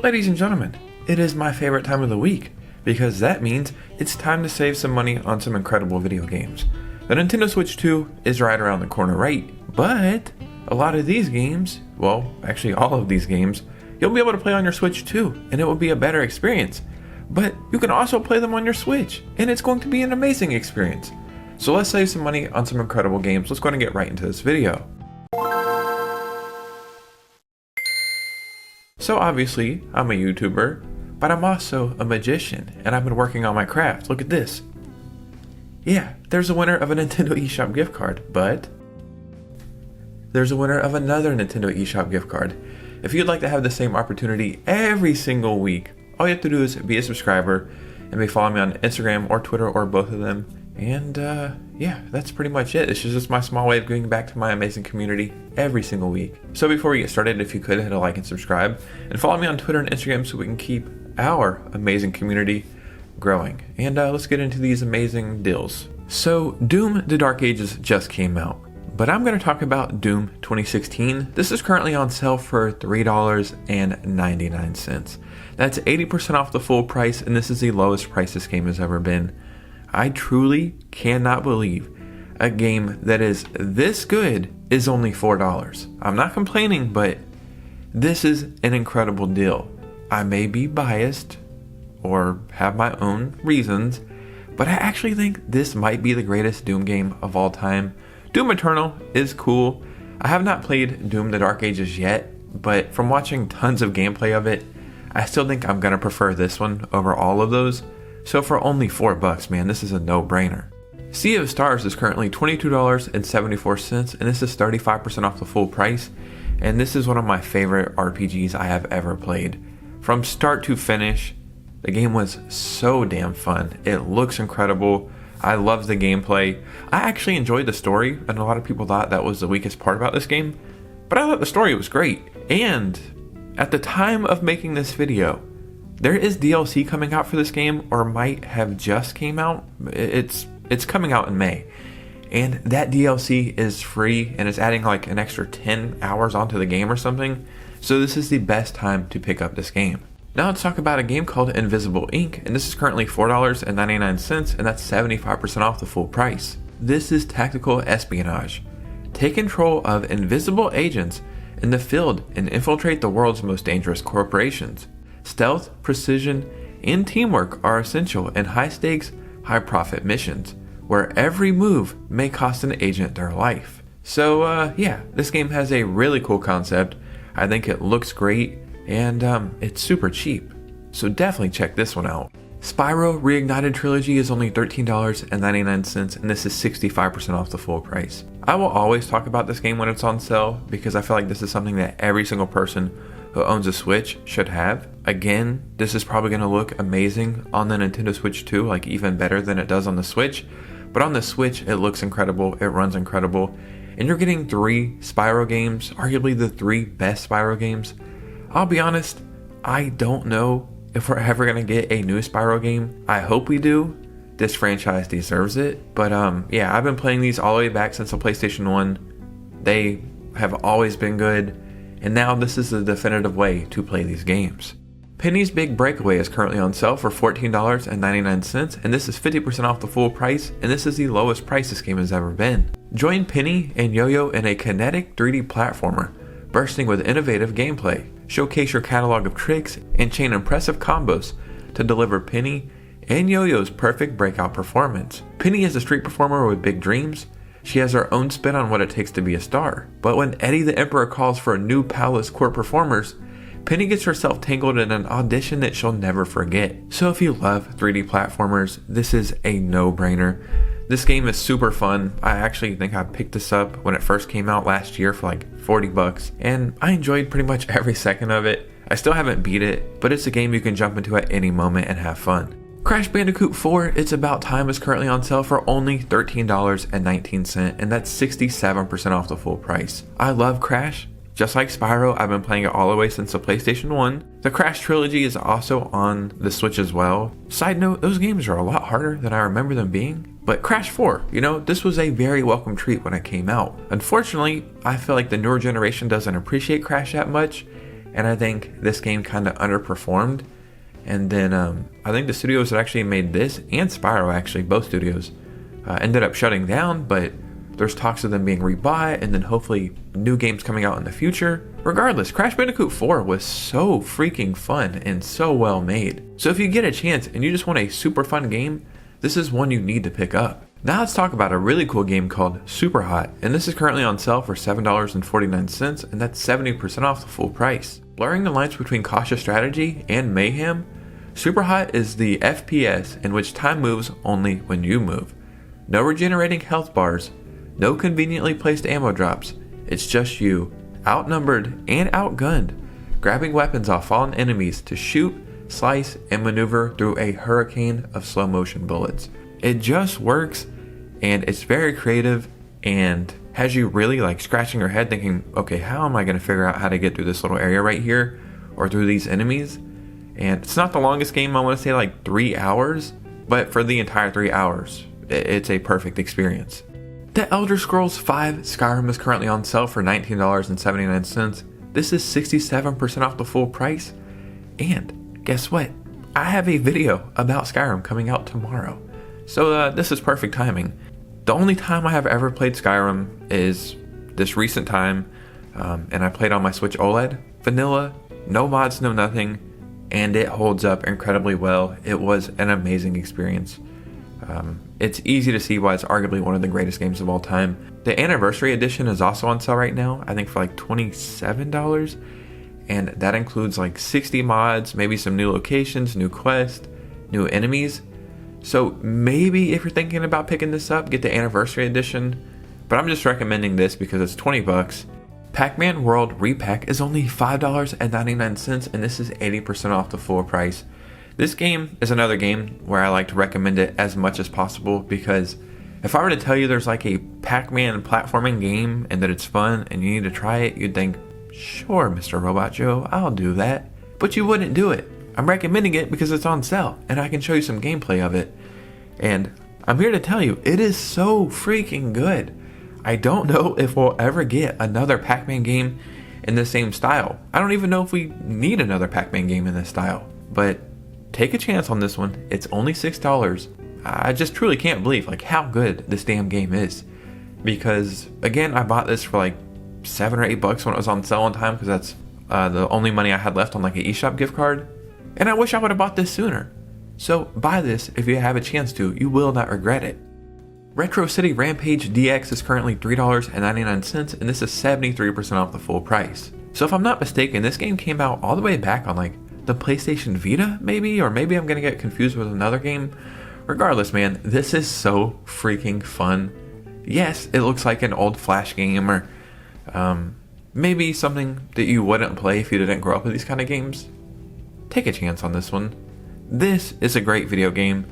Ladies and gentlemen, it is my favorite time of the week, because that means it's time to save some money on some incredible video games. The Nintendo Switch 2 is right around the corner, right? But a lot of these games, well, actually all of these games, you'll be able to play on your Switch too, and it will be a better experience. But you can also play them on your Switch, and it's going to be an amazing experience. So let's save some money on some incredible games. Let's go ahead and get right into this video. So obviously, I'm a YouTuber, but I'm also a magician, and I've been working on my craft. Look at this. Yeah, there's a winner of a Nintendo eShop gift card, but there's a winner of another Nintendo eShop gift card. If you'd like to have the same opportunity every single week, all you have to do is be a subscriber and be following me on Instagram or Twitter or both of them. And yeah, that's pretty much it. This is just my small way of giving back to my amazing community every single week. So before we get started, if you could hit a like and subscribe and follow me on Twitter and Instagram so we can keep our amazing community growing. And let's get into these amazing deals. So Doom: The Dark Ages just came out, but I'm going to talk about Doom 2016. This is currently on sale for $3.99. That's 80% off the full price, and this is the lowest price this game has ever been. I truly cannot believe a game that is this good is only $4. I'm not complaining, but this is an incredible deal. I may be biased or have my own reasons, but I actually think this might be the greatest Doom game of all time. Doom Eternal is cool. I have not played Doom: The Dark Ages yet, but from watching tons of gameplay of it, I still think I'm going to prefer this one over all of those. So for only $4, man, this is a no-brainer. Sea of Stars is currently $22.74, and this is 35% off the full price. And this is one of my favorite RPGs I have ever played. From start to finish, the game was so damn fun. It looks incredible. I love the gameplay. I actually enjoyed the story, and a lot of people thought that was the weakest part about this game. But I thought the story was great. And at the time of making this video, there is DLC coming out for this game, or might have just came out. It's coming out in May. And that DLC is free, and it's adding like an extra 10 hours onto the game or something. So this is the best time to pick up this game. Now let's talk about a game called Invisible, Inc., and this is currently $4.99, and that's 75% off the full price. This is tactical espionage. Take control of invisible agents in the field and infiltrate the world's most dangerous corporations. Stealth, precision, and teamwork are essential in high-stakes, high-profit missions, where every move may cost an agent their life. So yeah, this game has a really cool concept. I think it looks great, and it's super cheap. So definitely check this one out. Spyro Reignited Trilogy is only $13.99, and this is 65% off the full price. I will always talk about this game when it's on sale, because I feel like this is something that every single person who owns a Switch should have. Again, this is probably going to look amazing on the Nintendo Switch 2, like even better than it does on the Switch. But on the Switch, it looks incredible, it runs incredible, and you're getting 3 Spyro games, arguably the 3 best Spyro games. I'll be honest, I don't know if we're ever going to get a new Spyro game. I hope we do. This franchise deserves it. But yeah, I've been playing these all the way back since the PlayStation 1. They have always been good. And now this is the definitive way to play these games. Penny's Big Breakaway is currently on sale for $14.99, and this is 50% off the full price, and this is the lowest price this game has ever been. Join Penny and Yo-Yo in a kinetic 3D platformer, bursting with innovative gameplay. Showcase your catalog of tricks and chain impressive combos to deliver Penny and Yo-Yo's perfect breakout performance. Penny is a street performer with big dreams. She has her own spin on what it takes to be a star. But when Eddie the Emperor calls for new Palace Court performers, Penny gets herself tangled in an audition that she'll never forget. So if you love 3D platformers, this is a no-brainer. This game is super fun. I actually think I picked this up when it first came out last year for like $40, and I enjoyed pretty much every second of it. I still haven't beat it, but it's a game you can jump into at any moment and have fun. Crash Bandicoot 4, It's About Time is currently on sale for only $13.19, and that's 67% off the full price. I love Crash. Just like Spyro, I've been playing it all the way since the PlayStation 1. The Crash Trilogy is also on the Switch as well. Side note, those games are a lot harder than I remember them being. But Crash 4, this was a very welcome treat when it came out. Unfortunately, I feel like the newer generation doesn't appreciate Crash that much, and I think this game kind of underperformed. And then I think the studios that actually made this, and Spyro actually, both studios, ended up shutting down, but there's talks of them being rebought and then hopefully new games coming out in the future. Regardless, Crash Bandicoot 4 was so freaking fun and so well made. So if you get a chance and you just want a super fun game, this is one you need to pick up. Now let's talk about a really cool game called SUPERHOT, and this is currently on sale for $7.49, and that's 70% off the full price. Blurring the lines between cautious strategy and mayhem, SUPERHOT is the FPS in which time moves only when you move. No regenerating health bars, no conveniently placed ammo drops, it's just you, outnumbered and outgunned, grabbing weapons off fallen enemies to shoot, slice, and maneuver through a hurricane of slow motion bullets. It just works, and it's very creative and has you really like scratching your head thinking, okay, how am I going to figure out how to get through this little area right here or through these enemies? And it's not the longest game, I want to say like 3 hours, but for the entire 3 hours, it's a perfect experience. The Elder Scrolls V Skyrim is currently on sale for $19.79. This is 67% off the full price. And guess what? I have a video about Skyrim coming out tomorrow. So this is perfect timing. The only time I have ever played Skyrim is this recent time, and I played on my Switch OLED. Vanilla, no mods, no nothing, and it holds up incredibly well. It was an amazing experience. It's easy to see why it's arguably one of the greatest games of all time. The Anniversary Edition is also on sale right now, I think for like $27, and that includes like 60 mods, maybe some new locations, new quests, new enemies. So maybe if you're thinking about picking this up, get the Anniversary Edition, but I'm just recommending this because it's 20 bucks. Pac-Man World Re-Pac is only $5.99, and this is 80% off the full price. This game is another game where I like to recommend it as much as possible, because if I were to tell you there's like a Pac-Man platforming game and that it's fun and you need to try it, you'd think, sure, Mr. Robot Joe, I'll do that. But you wouldn't do it. I'm recommending it because it's on sale and I can show you some gameplay of it. And I'm here to tell you, it is so freaking good. I don't know if we'll ever get another Pac-Man game in the same style. I don't even know if we need another Pac-Man game in this style. But take a chance on this one. It's only $6. I just truly can't believe like how good this damn game is. Because again, I bought this for like $7 or $8 when it was on sale on time, because that's the only money I had left on like an eShop gift card. And I wish I would have bought this sooner. So buy this if you have a chance to. You will not regret it. Retro City Rampage DX is currently $3.99, and this is 73% off the full price. So if I'm not mistaken, this game came out all the way back on like the PlayStation Vita, maybe? Or maybe I'm gonna get confused with another game. Regardless, man, this is so freaking fun. Yes, it looks like an old Flash game, or maybe something that you wouldn't play if you didn't grow up with these kind of games. Take a chance on this one. This is a great video game,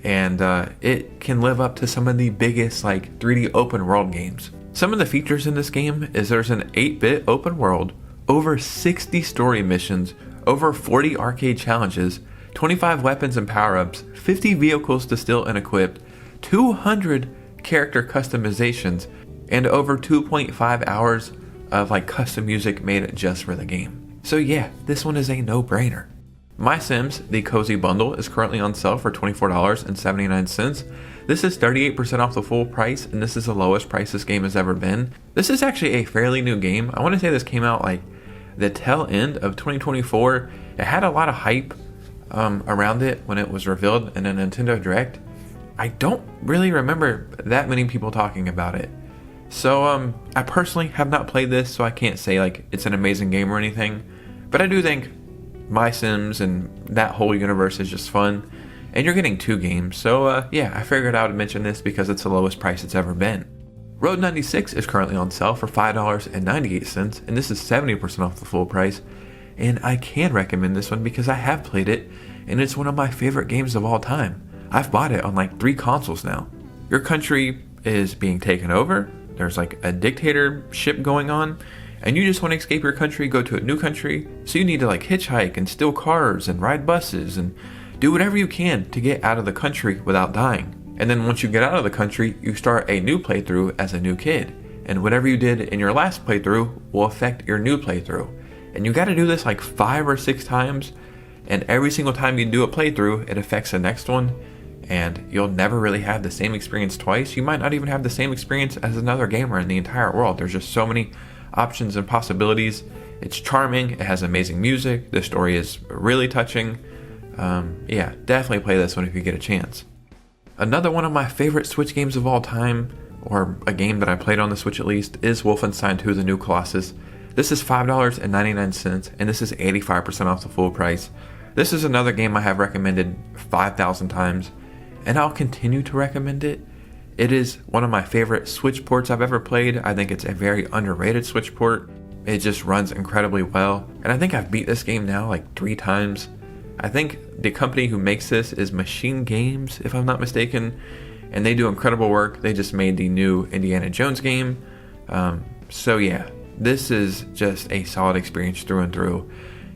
and it can live up to some of the biggest like 3D open world games. Some of the features in this game is there's an 8-bit open world, over 60 story missions, over 40 arcade challenges, 25 weapons and power-ups, 50 vehicles to steal and equip, 200 character customizations, and over 2.5 hours of like custom music made just for the game. So yeah, this one is a no-brainer. My Sims, the Cozy Bundle, is currently on sale for $24.79. This is 38% off the full price, and this is the lowest price this game has ever been. This is actually a fairly new game. I want to say this came out like the tail end of 2024. It had a lot of hype around it when it was revealed in a Nintendo Direct. I don't really remember that many people talking about it. So I personally have not played this, so I can't say like it's an amazing game or anything. But I do think My Sims and that whole universe is just fun. And you're getting 2 games. So yeah, I figured I would mention this because it's the lowest price it's ever been. Road 96 is currently on sale for $5.98, and this is 70% off the full price. And I can recommend this one because I have played it, and it's one of my favorite games of all time. I've bought it on like 3 consoles now. Your country is being taken over, there's like a dictatorship going on, and you just want to escape your country, go to a new country, so you need to like hitchhike and steal cars and ride buses and do whatever you can to get out of the country without dying. And then once you get out of the country, you start a new playthrough as a new kid. And whatever you did in your last playthrough will affect your new playthrough. And you got to do this like 5 or 6 times, and every single time you do a playthrough, it affects the next one, and you'll never really have the same experience twice. You might not even have the same experience as another gamer in the entire world. There's just so many options and possibilities. It's charming, it has amazing music, the story is really touching. Yeah, definitely play this one if you get a chance. Another one of my favorite Switch games of all time, or a game that I played on the Switch at least, is Wolfenstein 2: The New Colossus. This is $5.99, and this is 85% off the full price. This is another game I have recommended 5,000 times, and I'll continue to recommend it. It is one of my favorite Switch ports I've ever played. I think it's a very underrated Switch port. It just runs incredibly well, and I think I've beat this game now like 3 times. I think the company who makes this is Machine Games, if I'm not mistaken, and they do incredible work. They just made the new Indiana Jones game. So yeah, this is just a solid experience through and through.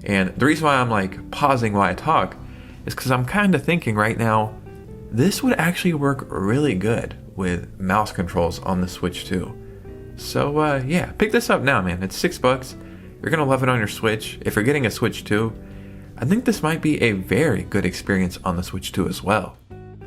And the reason why I'm like pausing while I talk is because I'm kind of thinking right now, this would actually work really good with mouse controls on the Switch too. So yeah, pick this up now, man. It's $6. You're gonna love it on your Switch. If you're getting a Switch 2, I think this might be a very good experience on the Switch 2 as well.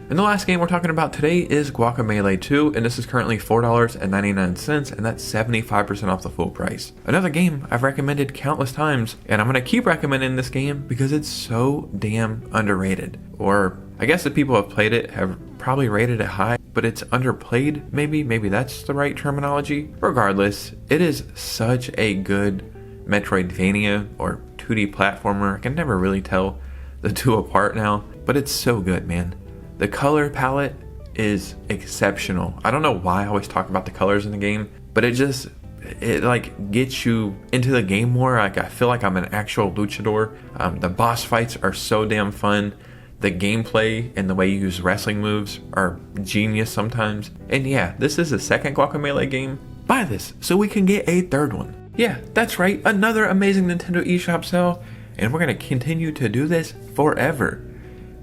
And the last game we're talking about today is Guacamelee 2, and this is currently $4.99, and that's 75% off the full price. Another game I've recommended countless times, and I'm going to keep recommending this game because it's so damn underrated. Or I guess the people who have played it have probably rated it high, but it's underplayed, maybe that's the right terminology. Regardless, it is such a good Metroidvania or 2D platformer. I can never really tell the two apart now, but it's so good, man. The color palette is exceptional. I don't know why I always talk about the colors in the game, but it like gets you into the game more. Like I feel like I'm an actual luchador. The boss fights are so damn fun. The gameplay and the way you use wrestling moves are genius sometimes. And yeah, this is the second Guacamelee game. Buy this so we can get a third one. Yeah, that's right, another amazing Nintendo eShop sale, and we're going to continue to do this forever.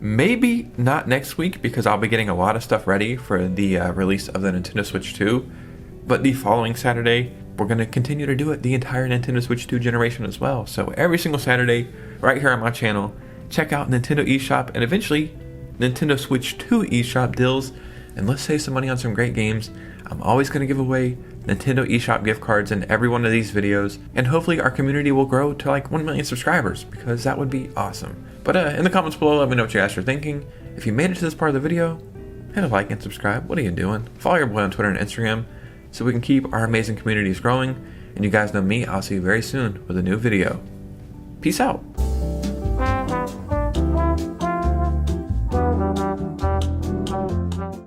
Maybe not next week because I'll be getting a lot of stuff ready for the release of the Nintendo Switch 2, but the following Saturday, we're going to continue to do it the entire Nintendo Switch 2 generation as well. So every single Saturday, right here on my channel, check out Nintendo eShop and eventually Nintendo Switch 2 eShop deals, and let's save some money on some great games. I'm always going to give away Nintendo eShop gift cards in every one of these videos, and hopefully our community will grow to like 1 million subscribers, because that would be awesome. But in the comments below, let me know what you guys are thinking. If you made it to this part of the video, hit a like and subscribe. What are you doing? Follow your boy on Twitter and Instagram so we can keep our amazing communities growing. And you guys know me, I'll see you very soon with a new video. Peace out.